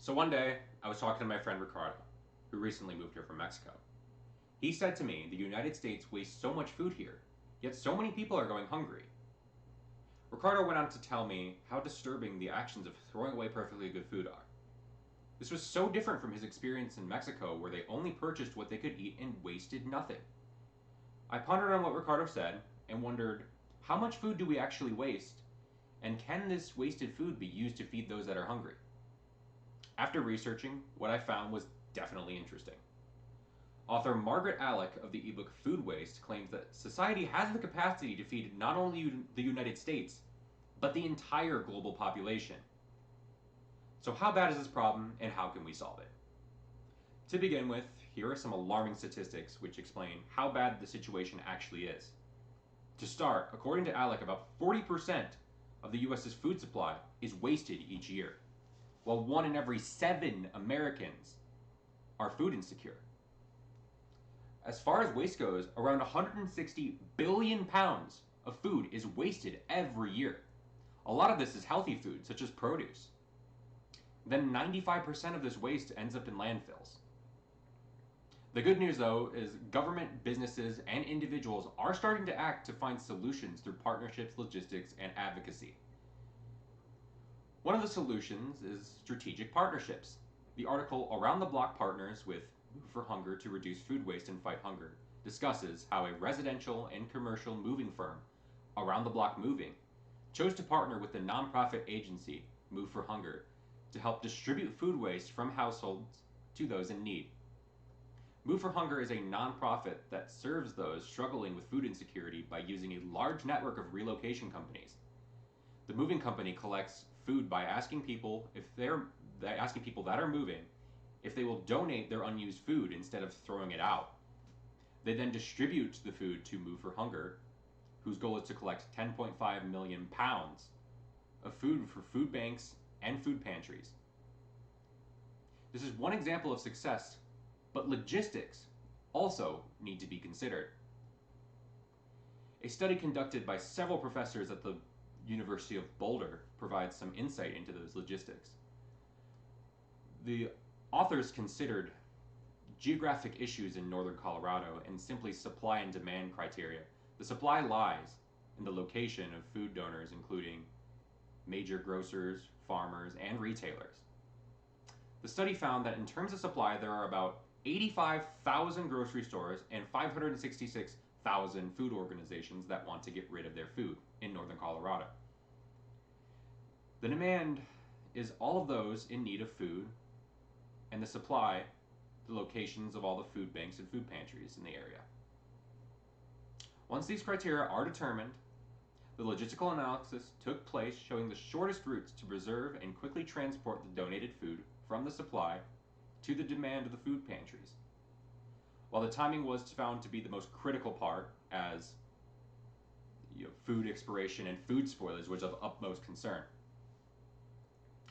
So one day, I was talking to my friend Ricardo, who recently moved here from Mexico. He said to me, the United States wastes so much food here, yet so many people are going hungry. Ricardo went on to tell me how disturbing the actions of throwing away perfectly good food are. This was so different from his experience in Mexico, where they only purchased what they could eat and wasted nothing. I pondered on what Ricardo said and wondered, how much food do we actually waste, and can this wasted food be used to feed those that are hungry? After researching, what I found was definitely interesting. Author Margaret Alick of the ebook Food Waste claims that society has the capacity to feed not only the United States, but the entire global population. So, how bad is this problem and how can we solve it? To begin with, here are some alarming statistics which explain how bad the situation actually is. To start, according to Alick, about 40% of the US's food supply is wasted each year, while 1 in every 7 Americans are food insecure. As far as waste goes, around 160 billion pounds of food is wasted every year. A lot of this is healthy food, such as produce. Then 95% of this waste ends up in landfills. The good news, though, is government, businesses, and individuals are starting to act to find solutions through partnerships, logistics, and advocacy. One of the solutions is strategic partnerships. The article Around the Block Partners with Move for Hunger to Reduce Food Waste and Fight Hunger discusses how a residential and commercial moving firm, Around the Block Moving, chose to partner with the nonprofit agency Move for Hunger to help distribute food waste from households to those in need. Move for Hunger is a nonprofit that serves those struggling with food insecurity by using a large network of relocation companies. The moving company collects food by asking people that are moving if they will donate their unused food instead of throwing it out. They then distribute the food to Move for Hunger, whose goal is to collect 10.5 million pounds of food for food banks and food pantries. This is one example of success, but logistics also need to be considered. A study conducted by several professors at the University of Boulder provides some insight into those logistics. The authors considered geographic issues in northern Colorado and simply supply and demand criteria. The supply lies in the location of food donors, including major grocers, farmers, and retailers. The study found that in terms of supply, there are about 85,000 grocery stores and 566,000 food organizations that want to get rid of their food in northern Colorado. The demand is all of those in need of food, and the supply, the locations of all the food banks and food pantries in the area. Once these criteria are determined, the logistical analysis took place showing the shortest routes to preserve and quickly transport the donated food from the supply to the demand of the food pantries. While the timing was found to be the most critical part, as food expiration and food spoilage was of utmost concern.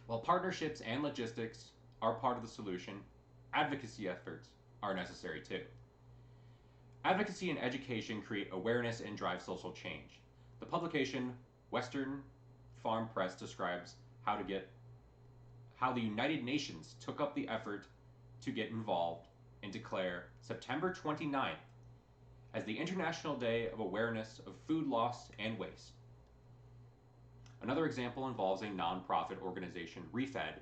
While partnerships and logistics are part of the solution, advocacy efforts are necessary too. Advocacy and education create awareness and drive social change. The publication Western Farm Press describes how the United Nations took up the effort to get involved and declare September 29th as the International Day of Awareness of Food Loss and Waste. Another example involves a nonprofit organization, ReFed,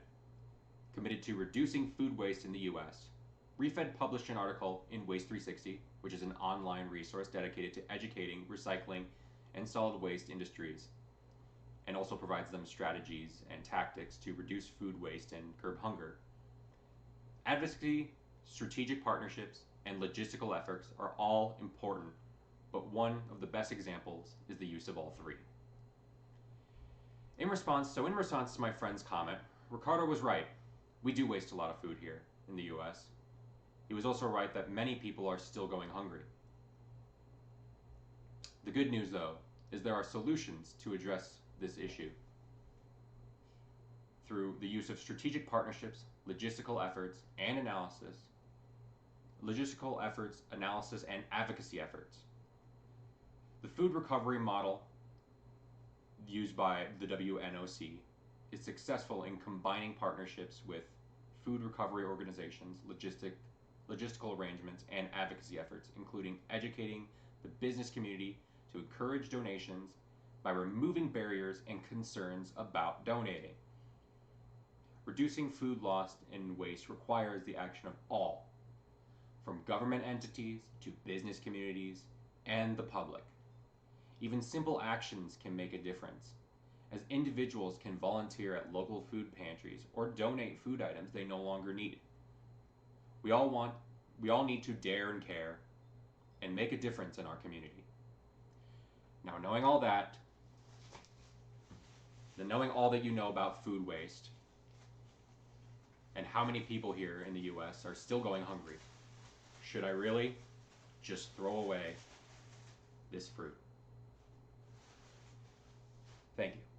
committed to reducing food waste in the US. ReFed published an article in Waste 360, which is an online resource dedicated to educating, recycling, and solid waste industries, and also provides them strategies and tactics to reduce food waste and curb hunger. Advocacy, strategic partnerships, and logistical efforts are all important, but one of the best examples is the use of all three. In response to my friend's comment, Ricardo was right. We do waste a lot of food here in the US. He was also right that many people are still going hungry. The good news, though, is there are solutions to address this issue through the use of strategic partnerships, logistical efforts, and analysis, and advocacy efforts. The food recovery model used by the WNOC is successful in combining partnerships with food recovery organizations, logistical arrangements, and advocacy efforts, including educating the business community to encourage donations by removing barriers and concerns about donating. Reducing food loss and waste requires the action of all, from government entities to business communities and the public. Even simple actions can make a difference, as individuals can volunteer at local food pantries or donate food items they no longer need. We all need to dare and care and make a difference in our community. Now, knowing all that you know about food waste and how many people here in the US are still going hungry, should I really just throw away this fruit? Thank you.